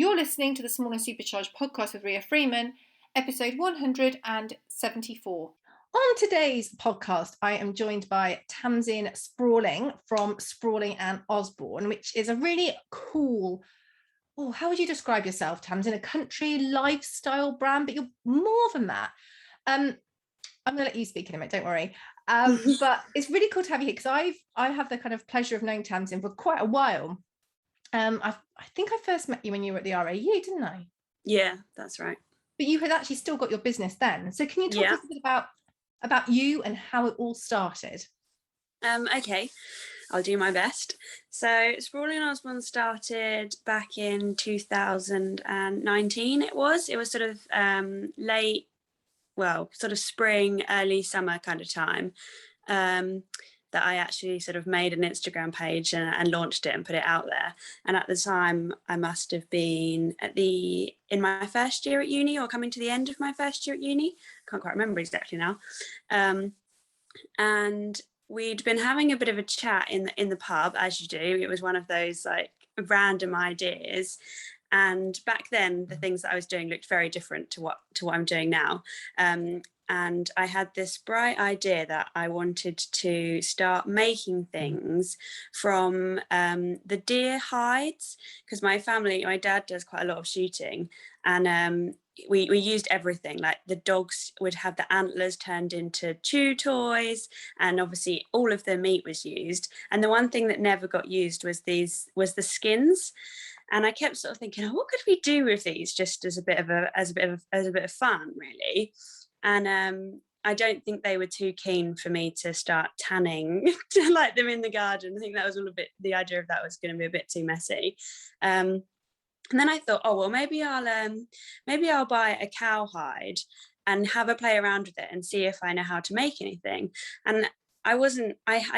You're listening to the Small and Supercharged podcast with Ria Freeman, episode 174. On today's podcast, I am joined by Tamsin Sprawling from Sprawling and Osborne, which is a really cool, how would you describe yourself, Tamsin? A country lifestyle brand, but you're more than that. I'm going to let you speak in a minute, don't worry. But it's really cool to have you here because I have the kind of pleasure of knowing Tamsin for quite a while. I think I first met you when you were at the RAU, didn't I? Yeah, that's right. But you had actually still got your business then. So can you talk to us a bit about you and how it all started? Okay, I'll do my best. So Sprawling and Osborne started back in 2019. It was sort of sort of spring, early summer kind of time. That I actually sort of made an Instagram page and launched it and put it out there. And at the time, I must have been in my first year at uni or coming to the end of my first year at uni. Can't quite remember exactly now. And we'd been having a bit of a chat in the pub, as you do. It was one of those like random ideas. And back then, the things that I was doing looked very different to what I'm doing now. And I had this bright idea that I wanted to start making things from the deer hides, because my dad does quite a lot of shooting, and we used everything. Like the dogs would have the antlers turned into chew toys, and obviously all of the meat was used. And the one thing that never got used was the skins. And I kept sort of thinking, what could we do with these, just as a bit of fun, really. And I don't think they were too keen for me to start tanning to like them in the garden. I think that was the idea of that was going to be a bit too messy. And then I thought, maybe I'll buy a cowhide and have a play around with it and see if I know how to make anything. And I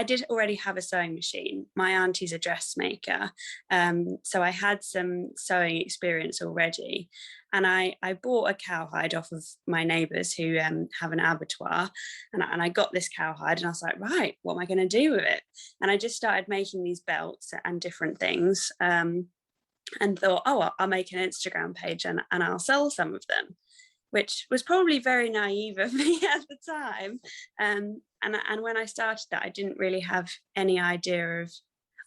did already have a sewing machine. My auntie's a dressmaker. So I had some sewing experience already. And I bought a cowhide off of my neighbours who have an abattoir. And I got this cowhide and I was like, right, what am I going to do with it? And I just started making these belts and different things, and thought, I'll make an Instagram page and I'll sell some of them, which was probably very naive of me at the time. And when I started that, I didn't really have any idea of,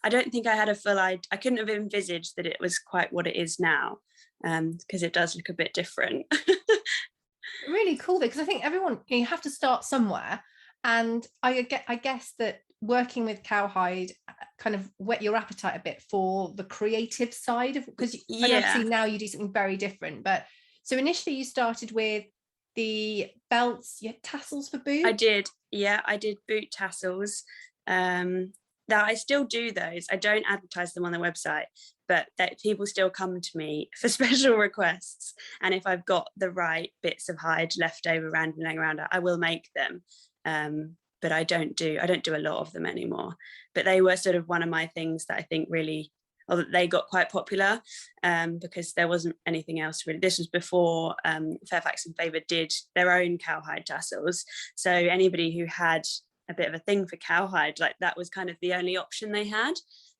I don't think I had a full idea. I couldn't have envisaged that it was quite what it is now, because it does look a bit different. Really cool, because I think everyone, you have to start somewhere. And I guess that working with cowhide kind of whet your appetite a bit for the creative side of, because obviously now you do something very different. But so initially you started with the belts, you had tassels for boots? I did boot tassels. That I still do those. I don't advertise them on the website, but that people still come to me for special requests. And if I've got the right bits of hide left over laying around, I will make them. But I don't do a lot of them anymore. But they were sort of one of my things that I think really, or that they got quite popular, because there wasn't anything else really. This was before Fairfax and Favour did their own cowhide tassels. So anybody who had a bit of a thing for cowhide, like that was kind of the only option they had.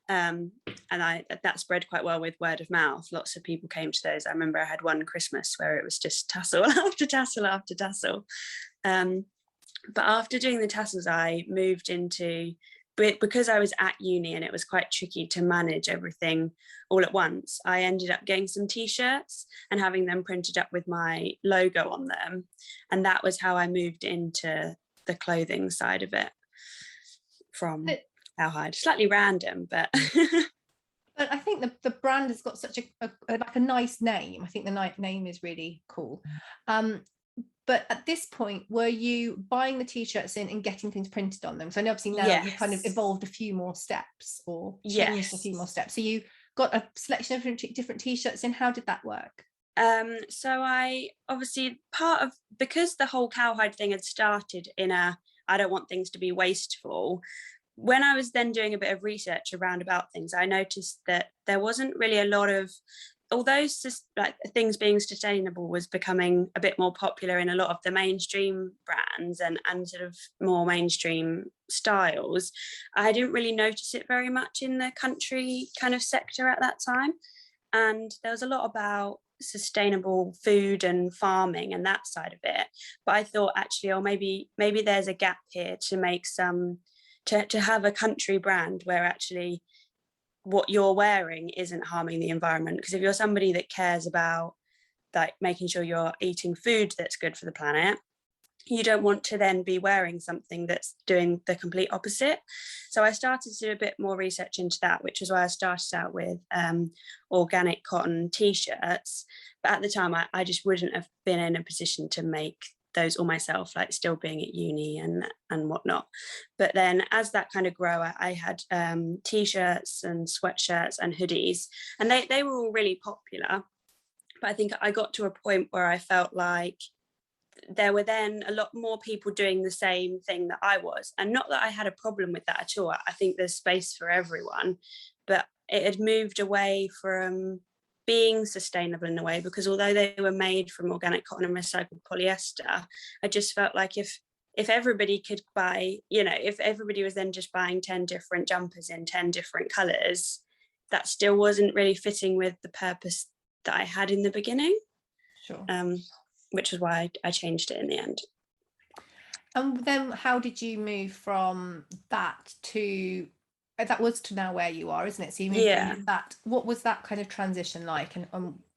And that spread quite well with word of mouth. Lots of people came to those. I remember I had one Christmas where it was just tassel after tassel after tassel. But after doing the tassels, I moved into, because I was at uni and it was quite tricky to manage everything all at once, I ended up getting some t-shirts and having them printed up with my logo on them. And that was how I moved into the clothing side of it from cowhide. Slightly random, but but I think the brand has got such a nice name. I think the name is really cool. But at this point, were you buying the t-shirts in and getting things printed on them? So I know obviously now you've kind of evolved a few more steps or changed a few more steps. So you got a selection of different t-shirts in. How did that work? So I obviously because the whole cowhide thing had started in I don't want things to be wasteful. When I was then doing a bit of research around about things, I noticed that there wasn't really a lot of, although like things being sustainable was becoming a bit more popular in a lot of the mainstream brands and sort of more mainstream styles, I didn't really notice it very much in the country kind of sector at that time. and there was a lot about sustainable food and farming and that side of it. But I thought actually, oh, maybe there's a gap here to make some to have a country brand where actually what you're wearing isn't harming the environment. Because if you're somebody that cares about like making sure you're eating food that's good for the planet, you don't want to then be wearing something that's doing the complete opposite. So I started to do a bit more research into that, which is why I started out with organic cotton t-shirts. But at the time, I just wouldn't have been in a position to make those all myself, like still being at uni and whatnot. But then as that kind of grew, I had t-shirts and sweatshirts and hoodies, and they were all really popular. But I think I got to a point where I felt like there were then a lot more people doing the same thing that I was. And not that I had a problem with that at all. I think there's space for everyone, but it had moved away from being sustainable in a way, because although they were made from organic cotton and recycled polyester, I just felt like if everybody could buy, if everybody was then just buying 10 different jumpers in 10 different colours, that still wasn't really fitting with the purpose that I had in the beginning. Sure. Which is why I changed it in the end. And then how did you move from that to now where you are, isn't it? So you moved from that. What was that kind of transition like, and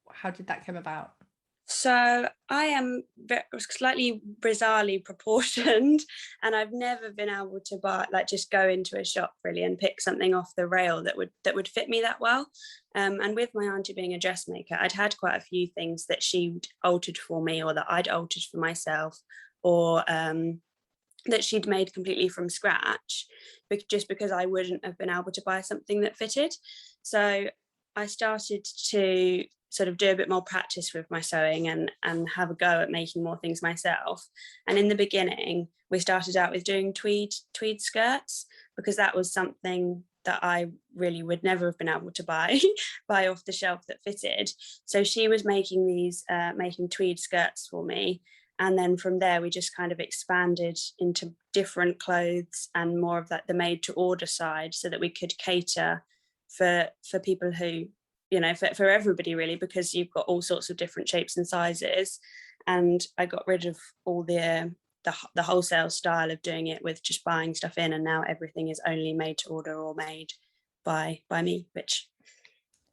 how did that come about? So I am slightly bizarrely proportioned, and I've never been able to just go into a shop really and pick something off the rail that would fit me that well. And with my auntie being a dressmaker, I'd had quite a few things that she'd altered for me, or that I'd altered for myself, or that she'd made completely from scratch, just because I wouldn't have been able to buy something that fitted. So I started to sort of do a bit more practice with my sewing and have a go at making more things myself. And in the beginning, we started out with doing tweed skirts, because that was something that I really would never have been able to buy off the shelf that fitted. So she was making making tweed skirts for me. And then from there, we just kind of expanded into different clothes and more of that, the made to order side, so that we could cater for people who, for everybody really, because you've got all sorts of different shapes and sizes. And I got rid of all the wholesale style of doing it with just buying stuff in, and now everything is only made to order or made by me, which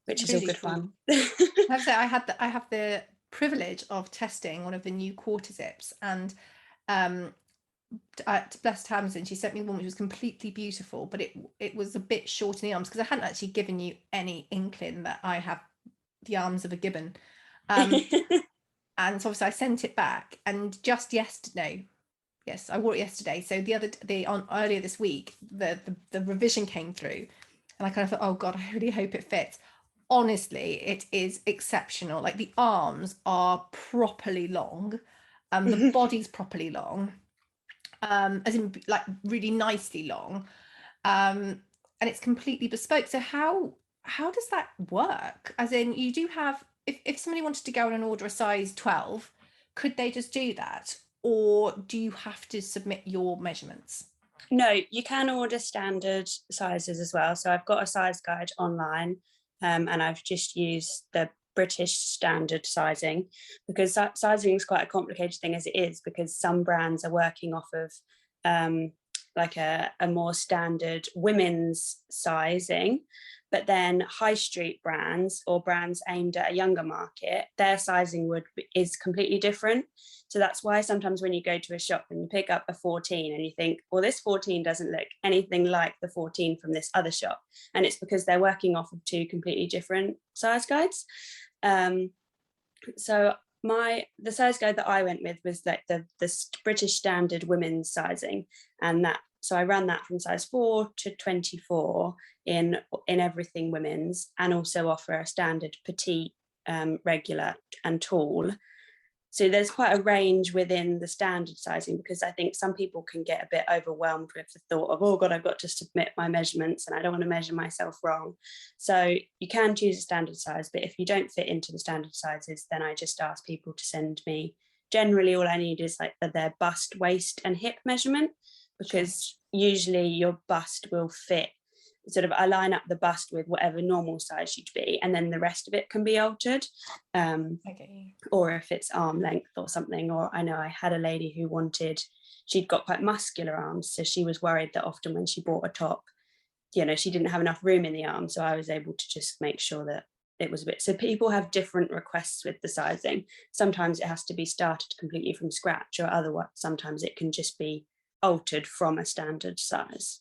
is really all good fun. I have the privilege of testing one of the new quarter zips, and bless Tamsin, she sent me one which was completely beautiful, but it was a bit short in the arms, because I hadn't actually given you any inkling that I have the arms of a gibbon. And so obviously I sent it back, and just yesterday, yes, I wore it yesterday. So earlier this week, the revision came through, and I kind of thought, oh God, I really hope it fits. Honestly, it is exceptional. Like, the arms are properly long, the body's properly long, as in like really nicely long, and it's completely bespoke. So how does that work? As in, you do have, if somebody wanted to go and order a size 12, could they just do that, or do you have to submit your measurements? No, you can order standard sizes as well. So I've got a size guide online, and I've just used the British standard sizing, because sizing is quite a complicated thing as it is, because some brands are working off of like a more standard women's sizing, but then high street brands or brands aimed at a younger market, their sizing is completely different. So that's why sometimes when you go to a shop and you pick up a 14 and you think, well, this 14 doesn't look anything like the 14 from this other shop. And it's because they're working off of two completely different size guides. So the size guide that I went with was like the British standard women's sizing, and so I ran that from size 4 to 24 in everything women's, and also offer a standard petite, regular and tall. So there's quite a range within the standard sizing, because I think some people can get a bit overwhelmed with the thought of, oh God, I've got to submit my measurements and I don't want to measure myself wrong. So you can choose a standard size, but if you don't fit into the standard sizes, then I just ask people to send me, generally all I need is like their bust, waist and hip measurement, because usually your bust will fit sort of I line up the bust with whatever normal size you'd be, and then the rest of it can be altered. Or if it's arm length or something. Or I know I had a lady who she'd got quite muscular arms, so she was worried that often when she bought a top, she didn't have enough room in the arm. So I was able to just make sure that it was a bit. So people have different requests with the sizing. Sometimes it has to be started completely from scratch, or otherwise sometimes it can just be altered from a standard size.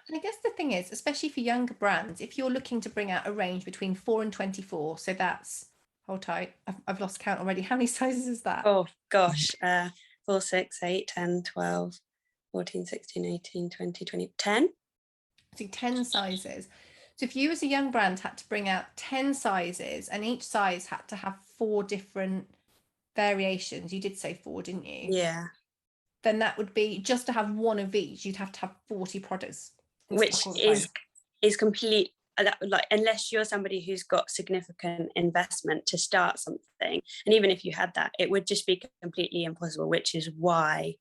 And I guess the thing is, especially for younger brands, if you're looking to bring out a range between 4 and 24, so that's, hold tight, I've lost count already. How many sizes is that? Oh gosh, 4, 6, 8, 10, 12, 14, 16, 18, 20, 20, 10. So 10 sizes. So if you as a young brand had to bring out 10 sizes and each size had to have 4 different variations, you did say 4, didn't you? Yeah. Then that would be, just to have one of each, you'd have to have 40 products. Which is complete, like, unless you're somebody who's got significant investment to start something, and even if you had that, it would just be completely impossible, which is why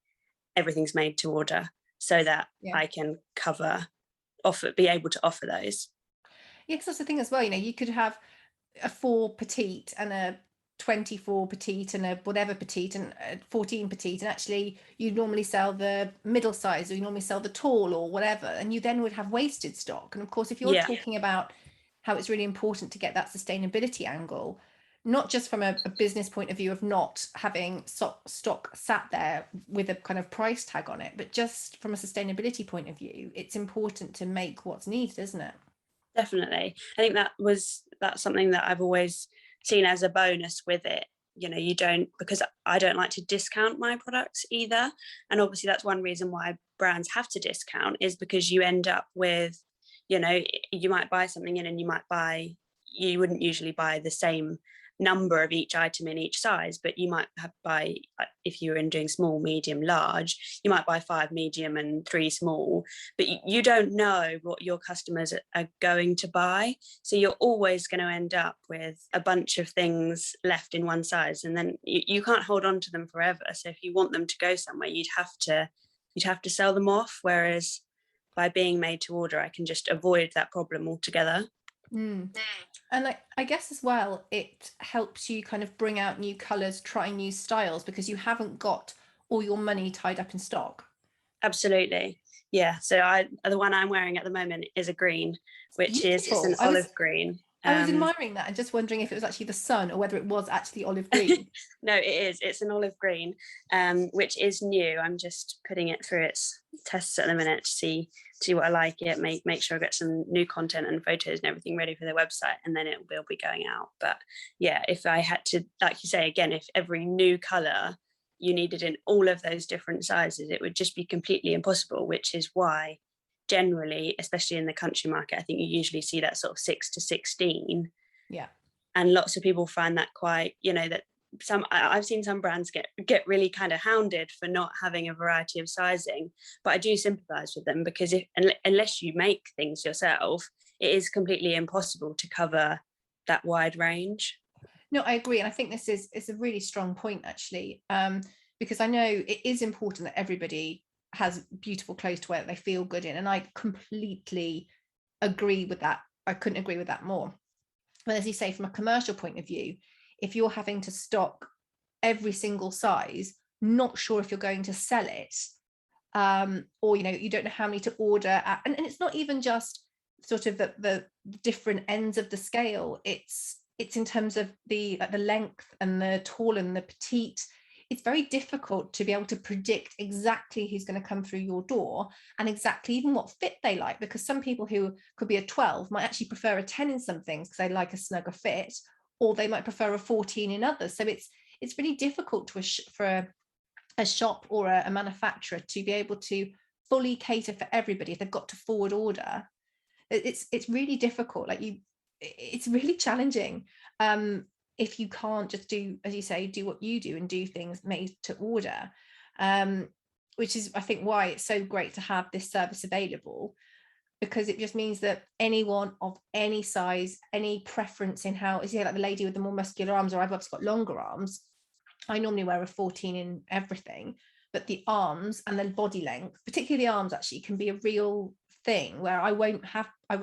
everything's made to order, so that I can be able to offer those. Yeah, because that's the thing as well, you could have a 4 petite and a 24 petite and a whatever petite and a 14 petite, and actually you normally sell the middle size, or you normally sell the tall or whatever, and you then would have wasted stock. And of course, if you're talking about how it's really important to get that sustainability angle, not just from a business point of view of not having stock sat there with a kind of price tag on it, but just from a sustainability point of view, it's important to make what's needed, isn't it? Definitely. I think that's something that I've always seen as a bonus with it. You don't, because I don't like to discount my products either, and obviously that's one reason why brands have to discount, is because you end up with, you might buy something in and you wouldn't usually buy the same number of each item in each size, but you might buy, if you're doing small, medium, large, you might buy 5 medium and 3 small, but you don't know what your customers are going to buy, so you're always going to end up with a bunch of things left in one size, and then you can't hold on to them forever. So if you want them to go somewhere, you'd have to sell them off, whereas by being made to order, I can just avoid that problem altogether. And I guess as well, it helps you kind of bring out new colours, try new styles, because you haven't got all your money tied up in stock. Absolutely. Yeah. So the one I'm wearing at the moment is a green, which is an olive green. I was admiring that and just wondering if it was actually the sun or whether it was actually olive green. No, it is. It's an olive green, which is new. I'm just putting it through its tests at the minute to see what I like it, make sure I get some new content and photos and everything ready for the website, and then it will be going out. But yeah, if I had to, like you say, again, if every new colour you needed in all of those different sizes, it would just be completely impossible, which is why generally, especially in the country market, I think you usually see that sort of 6 to 16. Yeah. And lots of people find that quite, that I've seen some brands get really kind of hounded for not having a variety of sizing, but I do sympathize with them, because unless you make things yourself, it is completely impossible to cover that wide range. No, I agree. And I think this is a really strong point, actually, because I know it is important that everybody has beautiful clothes to wear that they feel good in. And I completely agree with that. I couldn't agree with that more. But as you say, from a commercial point of view, if you're having to stock every single size, not sure if you're going to sell it, or you don't know how many to order and it's not even just sort of the different ends of the scale, it's in terms of the length and the tall and the petite. It's very difficult to be able to predict exactly who's going to come through your door and exactly even what fit they like, because some people who could be a 12 might actually prefer a 10 in some things because they like a snugger fit, or they might prefer a 14 in others. So it's really difficult for a shop or a manufacturer to be able to fully cater for everybody if they've got to forward order. It's really difficult. It's really challenging if you can't just do, as you say, do what you do and do things made to order, which is, I think, why it's so great to have this service available, because it just means that anyone of any size, any preference in how, as you say, like the lady with the more muscular arms, or I've obviously got longer arms, I normally wear a 14 in everything, but the arms and the body length, particularly the arms, actually can be a real thing where I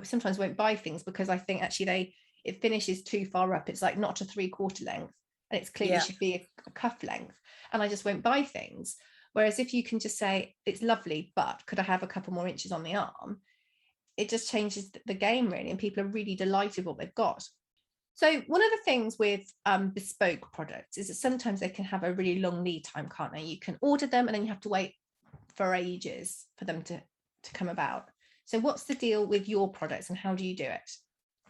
sometimes won't buy things because I think actually it finishes too far up. It's like not a 3/4 length, and it's clearly should be a cuff length, and I just won't buy things. Whereas if you can just say it's lovely, but could I have a couple more inches on the arm, it just changes the game really, and people are really delighted with what they've got. So one of the things with bespoke products is that sometimes they can have a really long lead time, can't they? You can order them and then you have to wait for ages for them to come about. So what's the deal with your products and how do you do it?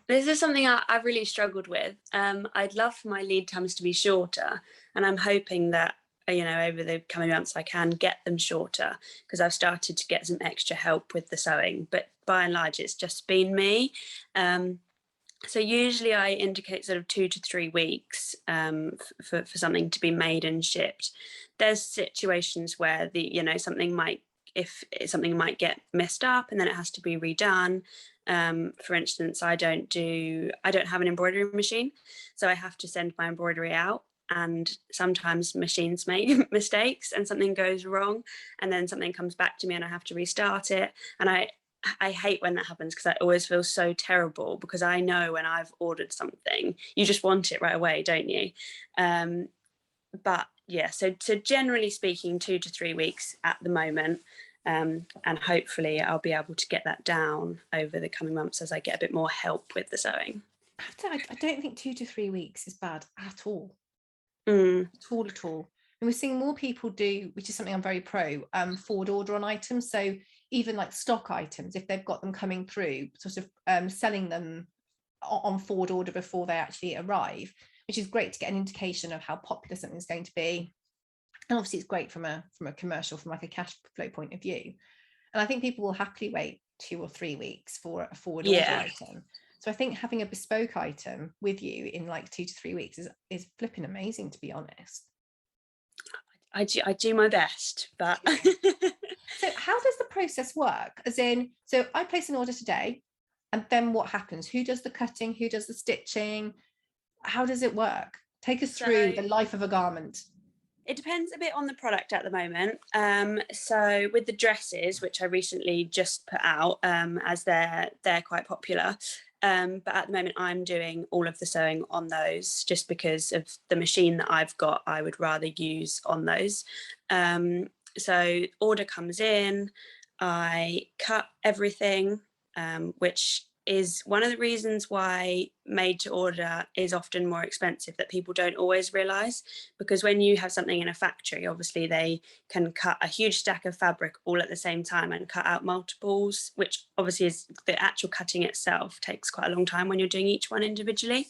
This is something I've really struggled with. I'd love for my lead times to be shorter, and I'm hoping that over the coming months I can get them shorter, because I've started to get some extra help with the sewing. But by and large, it's just been me. So usually I indicate sort of 2 to 3 weeks for something to be made and shipped. There's situations where something might get messed up and then it has to be redone. For instance, I don't have an embroidery machine, so I have to send my embroidery out, and sometimes machines make mistakes and something goes wrong, and then something comes back to me and I have to restart it. And I hate when that happens, because I always feel so terrible, because I know when I've ordered something, you just want it right away, don't you? But yeah, so generally speaking, 2 to 3 weeks at the moment. And hopefully I'll be able to get that down over the coming months as I get a bit more help with the sewing. I don't think 2 to 3 weeks is bad at all. At all. And we're seeing more people do, which is something I'm very pro, forward order on items. So even like stock items, if they've got them coming through, sort of selling them on forward order before they actually arrive, which is great to get an indication of how popular something's going to be. And obviously it's great from a commercial, from like a cash flow point of view. And I think people will happily wait 2 or 3 weeks for a forward order item. So I think having a bespoke item with you in like 2 to 3 weeks is flipping amazing, to be honest. I do my best, but So how does the process work? As in, so I place an order today, and then what happens? Who does the cutting? Who does the stitching? How does it work? Take us through the life of a garment. It depends a bit on the product at the moment. So with the dresses, which I recently just put out, as they're quite popular, but at the moment I'm doing all of the sewing on those, just because of the machine that I've got. I would rather use on those. So order comes in, I cut everything, which is one of the reasons why made to order is often more expensive, that people don't always realise. Because when you have something in a factory, obviously they can cut a huge stack of fabric all at the same time and cut out multiples, which obviously is the actual cutting itself takes quite a long time when you're doing each one individually.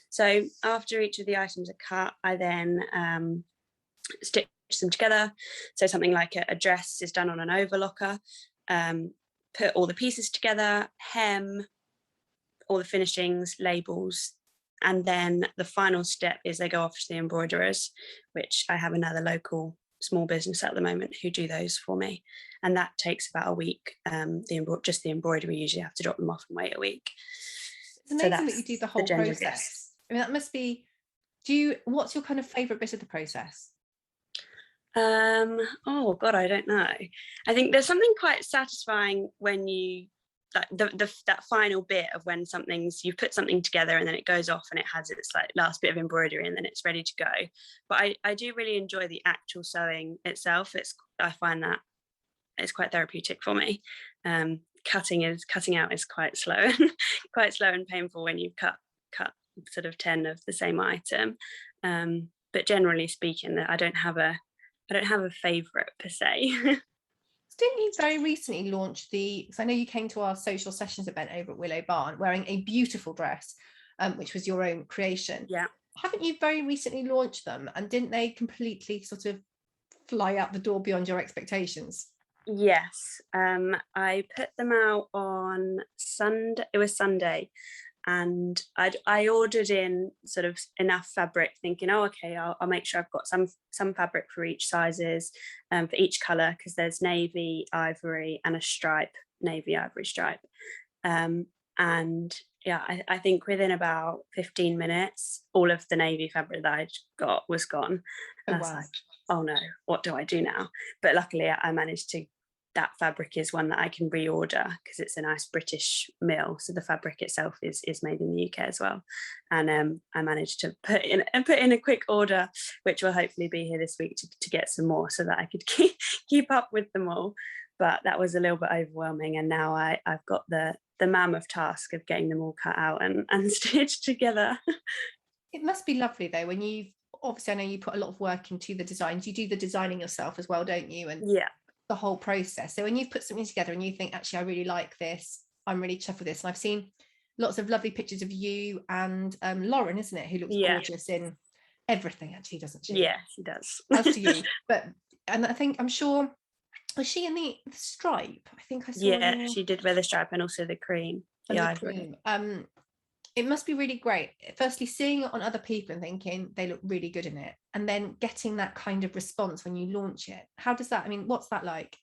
So after each of the items are cut, I then stitch them together. So something like a dress is done on an overlocker. Put all the pieces together, hem, all the finishings, labels, and then the final step is they go off to the embroiderers, which I have another local small business at the moment who do those for me, and that takes about a week. Just the embroidery, usually have to drop them off and wait a week. It's amazing that you do the whole process. I mean, that must be. What's your kind of favourite bit of the process? Oh God, I don't know. I think there's something quite satisfying when you that final bit of when you've put something together and then it goes off and it has its like last bit of embroidery and then it's ready to go. But I do really enjoy the actual sewing itself. I find that it's quite therapeutic for me. Cutting out is quite slow and painful when you've cut sort of 10 of the same item. But generally speaking, I don't have a favourite per se. Didn't you very recently launch because I know you came to our social sessions event over at Willow Barn wearing a beautiful dress, which was your own creation. Yeah. Haven't you very recently launched them, and didn't they completely sort of fly out the door beyond your expectations? Yes. I put them out on Sunday. It was Sunday. And I ordered in sort of enough fabric, thinking, oh, okay, I'll make sure I've got some fabric for each sizes, for each colour, because there's navy, ivory, and a navy ivory stripe. And yeah, I think within about 15 minutes, all of the navy fabric that I got was gone. And I was like, oh no, what do I do now? But luckily, I managed to that fabric is one that I can reorder because it's a nice British mill. So the fabric itself is made in the UK as well. And I managed to put in a quick order, which will hopefully be here this week to get some more so that I could keep up with them all. But that was a little bit overwhelming. And now I've got the mammoth task of getting them all cut out and stitched together. It must be lovely though, when you've, obviously I know you put a lot of work into the designs. You do the designing yourself as well, don't you? And yeah, the whole process. So when you've put something together and you think, actually, I really like this, I'm really chuffed with this. And I've seen lots of lovely pictures of you and Lauren, isn't it, who looks gorgeous in everything, actually, doesn't she? Yeah, she does. As do you. And I think, I'm sure, was she in the stripe? I think I saw. Yeah, she did wear the stripe and also the cream. And the cream. It must be really great, firstly seeing it on other people and thinking they look really good in it, and then getting that kind of response when you launch it. How does that, I mean, what's that like?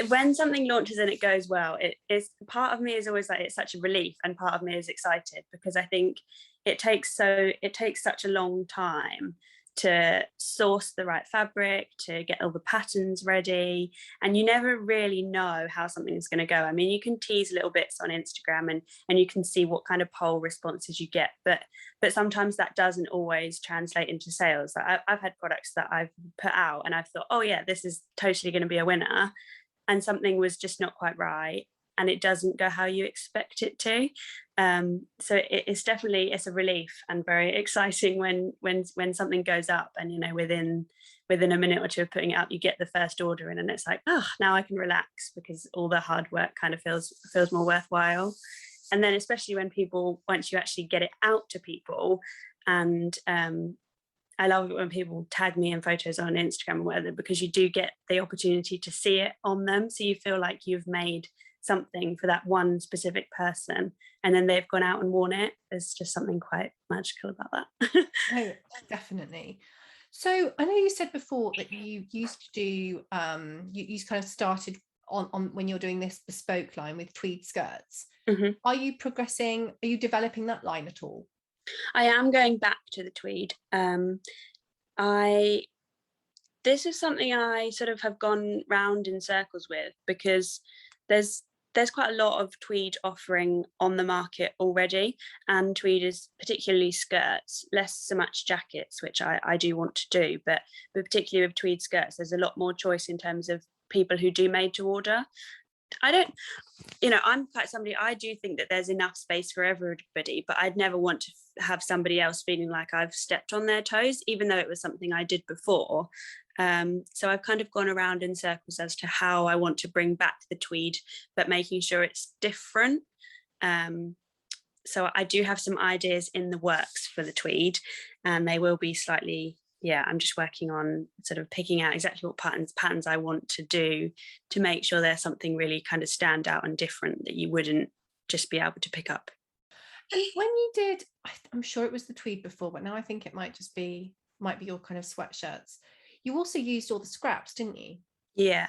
When something launches and it goes well, it is, part of me is always like, it's such a relief, and part of me is excited, because I think it takes such a long time to source the right fabric, to get all the patterns ready, and you never really know how something is going to go. I mean, you can tease little bits on Instagram and you can see what kind of poll responses you get, but sometimes that doesn't always translate into sales. I've had products that I've put out and I've thought, oh yeah, this is totally going to be a winner, and something was just not quite right, and it doesn't go how you expect it to. So it's a relief and very exciting when something goes up, and within a minute or two of putting it up, you get the first order in, and it's like, oh, now I can relax, because all the hard work kind of feels more worthwhile. And then especially when people, once you actually get it out to people, and I love it when people tag me in photos on Instagram or whatever, because you do get the opportunity to see it on them, so you feel like you've made something for that one specific person, and then they've gone out and worn it. There's just something quite magical about that. Oh, definitely. So I know you said before that you used to do you kind of started on when you're doing this bespoke line with tweed skirts. Mm-hmm. Are you developing that line at all? I am going back to the tweed. This is something I sort of have gone round in circles with, because there's quite a lot of tweed offering on the market already, and tweed is particularly skirts, less so much jackets, which I do want to do, but particularly with tweed skirts, there's a lot more choice in terms of people who do made to order. I'm quite somebody, I do think that there's enough space for everybody, but I'd never want to have somebody else feeling like I've stepped on their toes, even though it was something I did before. So I've kind of gone around in circles as to how I want to bring back the tweed, but making sure it's different. So I do have some ideas in the works for the tweed, and they will be slightly, I'm just working on sort of picking out exactly what patterns I want to do to make sure there's something really kind of stand out and different that you wouldn't just be able to pick up. And when you did, I'm sure it was the tweed before, but now I think it might be your kind of sweatshirts. You also used all the scraps, didn't you? Yeah,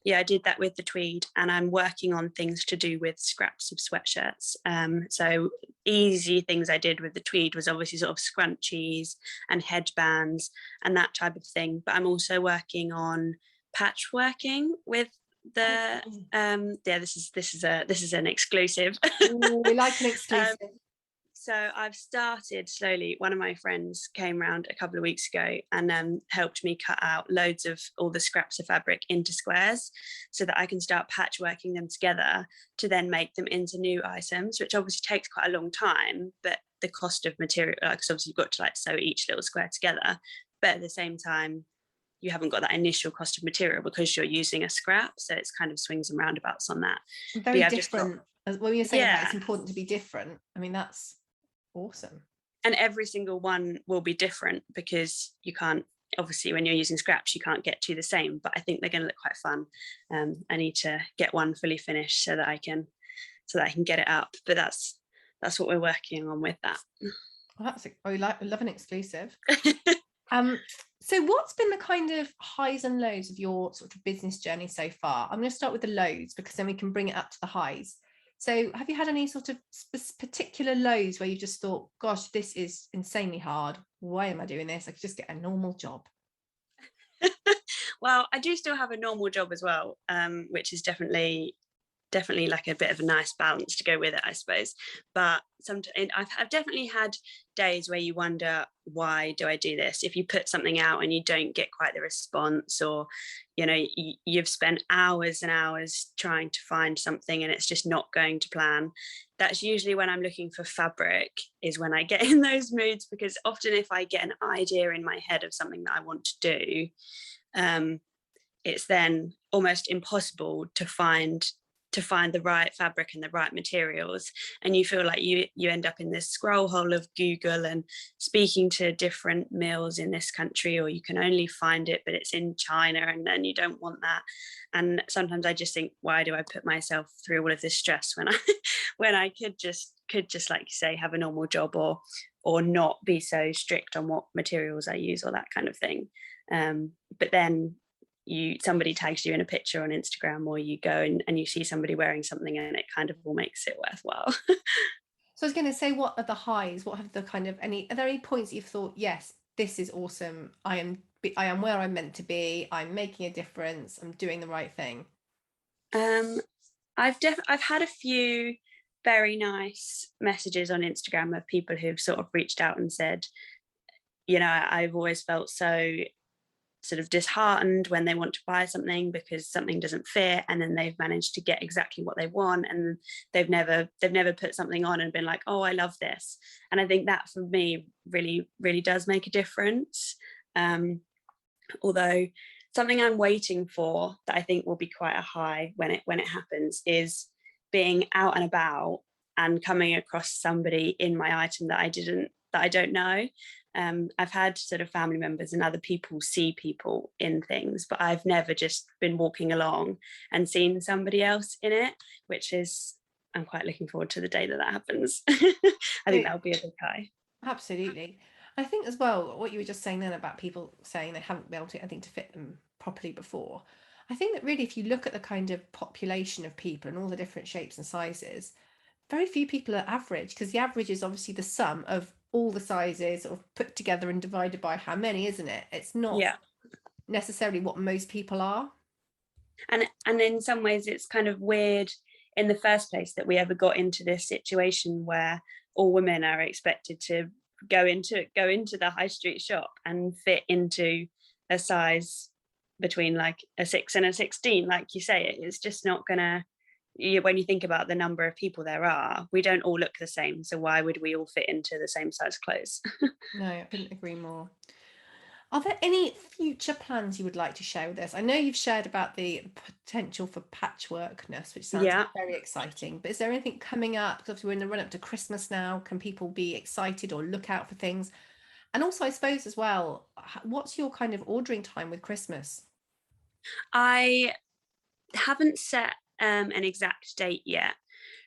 I did that with the tweed, and I'm working on things to do with scraps of sweatshirts. So easy things I did with the tweed was obviously sort of scrunchies and headbands and that type of thing. But I'm also working on patchworking with the this is an exclusive. Ooh, we like an exclusive. So I've started slowly. One of my friends came round a couple of weeks ago and helped me cut out loads of all the scraps of fabric into squares, so that I can start patchworking them together to then make them into new items, which obviously takes quite a long time, but the cost of material, because obviously you've got to sew each little square together, but at the same time you haven't got that initial cost of material because you're using a scrap, so it's kind of swings and roundabouts on that. Very different. When you're saying that it's important to be different, I mean, that's awesome. And every single one will be different, because you can't, obviously when you're using scraps you can't get to the same, but I think they're going to look quite fun. I need to get one fully finished so that I can get it up, but that's what we're working on with that. Well, I love an exclusive. So what's been the kind of highs and lows of your sort of business journey so far? I'm going to start with the lows, because then we can bring it up to the highs. So have you had any sort of particular lows where you just thought, gosh, this is insanely hard. Why am I doing this? I could just get a normal job. Well, I do still have a normal job as well, which is definitely like a bit of a nice balance to go with it, I suppose. But sometimes I've definitely had days where you wonder, why do I do this? If you put something out and you don't get quite the response, or you've spent hours and hours trying to find something and it's just not going to plan, that's usually when I'm looking for fabric, is when I get in those moods, because often if I get an idea in my head of something that I want to do, it's then almost impossible to find the right fabric and the right materials, and you feel like you end up in this scroll hole of Google and speaking to different mills in this country, or you can only find it but it's in China, and then you don't want that. And sometimes I just think, why do I put myself through all of this stress when I when I could just like you say, have a normal job, or not be so strict on what materials I use, or that kind of thing. But then somebody tags you in a picture on Instagram, or you go and you see somebody wearing something, and it kind of all makes it worthwhile. So I was going to say, what are the highs? What have the kind of are there any points you've thought, yes, this is awesome. I am where I'm meant to be. I'm making a difference. I'm doing the right thing. I've had a few very nice messages on Instagram of people who've sort of reached out and said, I've always felt so sort of disheartened when they want to buy something because something doesn't fit, and then they've managed to get exactly what they want, and they've never put something on and been like, oh, I love this. And I think that for me really, really does make a difference. Although something I'm waiting for that I think will be quite a high when it happens is being out and about and coming across somebody in my item that I don't know. I've had sort of family members and other people see people in things, but I've never just been walking along and seen somebody else in it, which is, I'm quite looking forward to the day that happens. I think that'll be a big high. Absolutely. I think as well, what you were just saying then about people saying they haven't been able to, I think, to fit them properly before. I think that really, if you look at the kind of population of people and all the different shapes and sizes, very few people are average, because the average is obviously the sum of all the sizes sort of put together and divided by how many, isn't it? It's not necessarily what most people are. And in some ways it's kind of weird in the first place that we ever got into this situation where all women are expected to go into the high street shop and fit into a size between like a 6 and a 16, like you say. It's just not gonna, when you think about the number of people there are, we don't all look the same, so why would we all fit into the same size clothes? No, I couldn't agree more. Are there any future plans you would like to share with us? I know you've shared about the potential for patchworkness, which sounds very exciting, but is there anything coming up? Because obviously we're in the run up to Christmas now. Can people be excited or look out for things? And also, I suppose as well, what's your kind of ordering time with Christmas? I haven't set an exact date yet.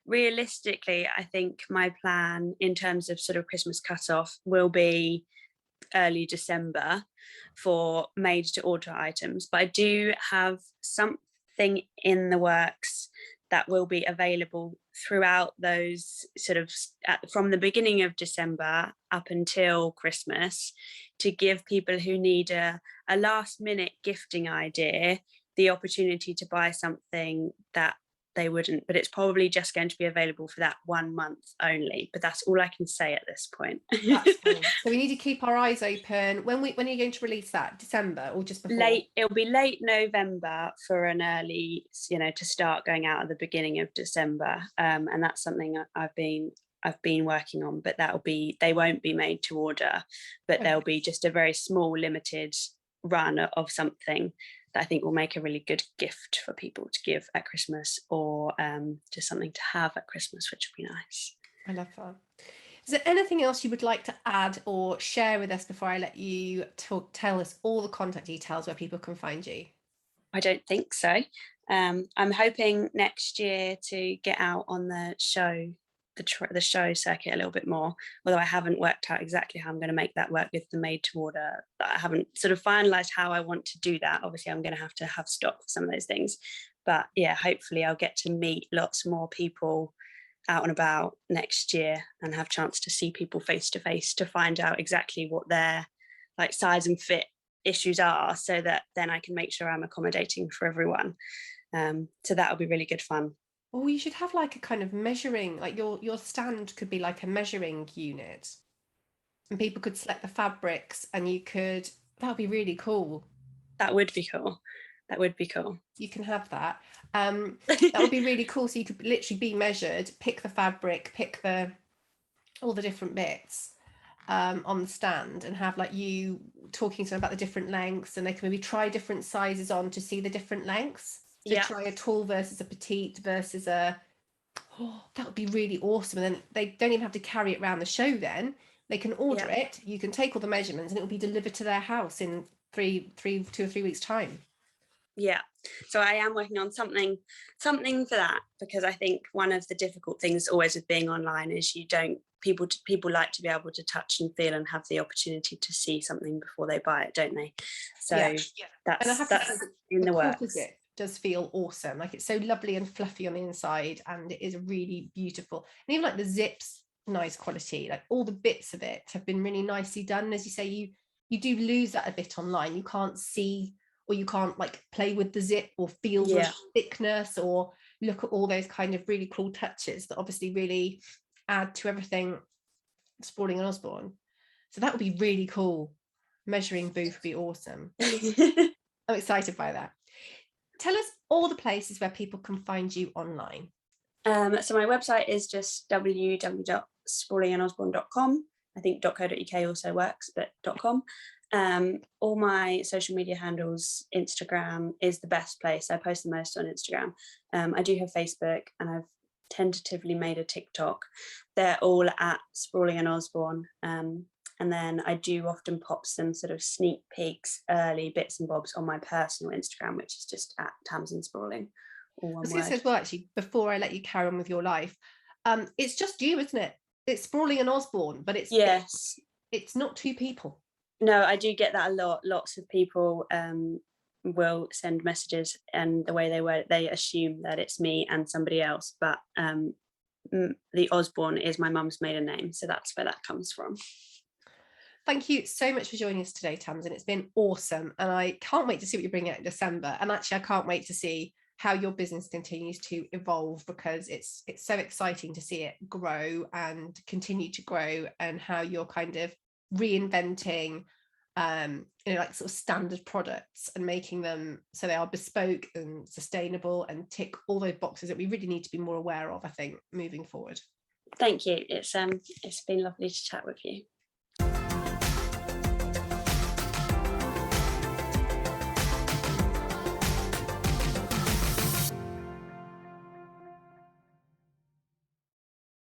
Realistically, I think my plan in terms of sort of Christmas cutoff will be early December for made to order items, but I do have something in the works that will be available throughout those sort of from the beginning of December up until Christmas, to give people who need a last minute gifting idea the opportunity to buy something that they wouldn't, but it's probably just going to be available for that 1 month only. But that's all I can say at this point. That's fine. So we need to keep our eyes open. When are you going to release that? December or just before? It'll be late November for an early, to start going out at the beginning of December. And that's something I've been working on, but they won't be made to order, but okay. There'll be just a very small limited run of something that I think will make a really good gift for people to give at Christmas, or just something to have at Christmas, which would be nice. I love that. Is there anything else you would like to add or share with us before I let you tell us all the contact details where people can find you? I don't think so. I'm hoping next year to get out on the show circuit a little bit more, although I haven't worked out exactly how I'm going to make that work with the made to order. I haven't sort of finalized how I want to do that. Obviously I'm going to have stock for some of those things, but yeah, hopefully I'll get to meet lots more people out and about next year and have chance to see people face to face to find out exactly what their like size and fit issues are, so that then I can make sure I'm accommodating for everyone. So that'll be really good fun. Or you should have like a kind of measuring, like your stand could be like a measuring unit, and people could select the fabrics, and that would be really cool. That would be cool. That would be cool. You can have that. That would be really cool. So you could literally be measured, pick the fabric, pick all the different bits on the stand, and have like you talking to them about the different lengths, and they can maybe try different sizes on to see the different lengths. So try a tall versus a petite versus a. Oh, that would be really awesome. And then they don't even have to carry it around the show. Then they can order it. You can take all the measurements, and it will be delivered to their house in 2 or 3 weeks time. Yeah, so I am working on something for that, because I think one of the difficult things always with being online is people like to be able to touch and feel and have the opportunity to see something before they buy it, don't they? So that's in the works. It does feel awesome. Like, it's so lovely and fluffy on the inside, and it is really beautiful. And even like the zips, nice quality, like all the bits of it have been really nicely done. As you say, you do lose that a bit online. You can't see, or you can't like play with the zip or feel the thickness or look at all those kind of really cool touches that obviously really add to everything Sprawling and Osborne. So that would be really cool. Measuring booth would be awesome. I'm excited by that. Tell us all the places where people can find you online. So my website is just www.sprawlingandosborne.com. I think .co.uk also works, but .com. All my social media handles, Instagram is the best place. I post the most on Instagram. I do have Facebook, and I've tentatively made a TikTok. They're all at Sprawling and Osborne. And then I do often pop some sort of sneak peeks, early bits and bobs on my personal Instagram, which is just at Tamsin Sprawling. I was going to say as well, actually, before I let you carry on with your life, it's just you, isn't it? It's Sprawling and Osborne, but it's not two people. No, I do get that a lot. Lots of people will send messages, and the way they assume that it's me and somebody else, but the Osborne is my mum's maiden name, so that's where that comes from. Thank you so much for joining us today, Tamsin. It's been awesome, and I can't wait to see what you bring out in December. And actually, I can't wait to see how your business continues to evolve, because it's so exciting to see it grow and continue to grow, and how you're kind of reinventing like sort of standard products and making them so they are bespoke and sustainable and tick all those boxes that we really need to be more aware of, I think, moving forward. Thank you. It's been lovely to chat with you.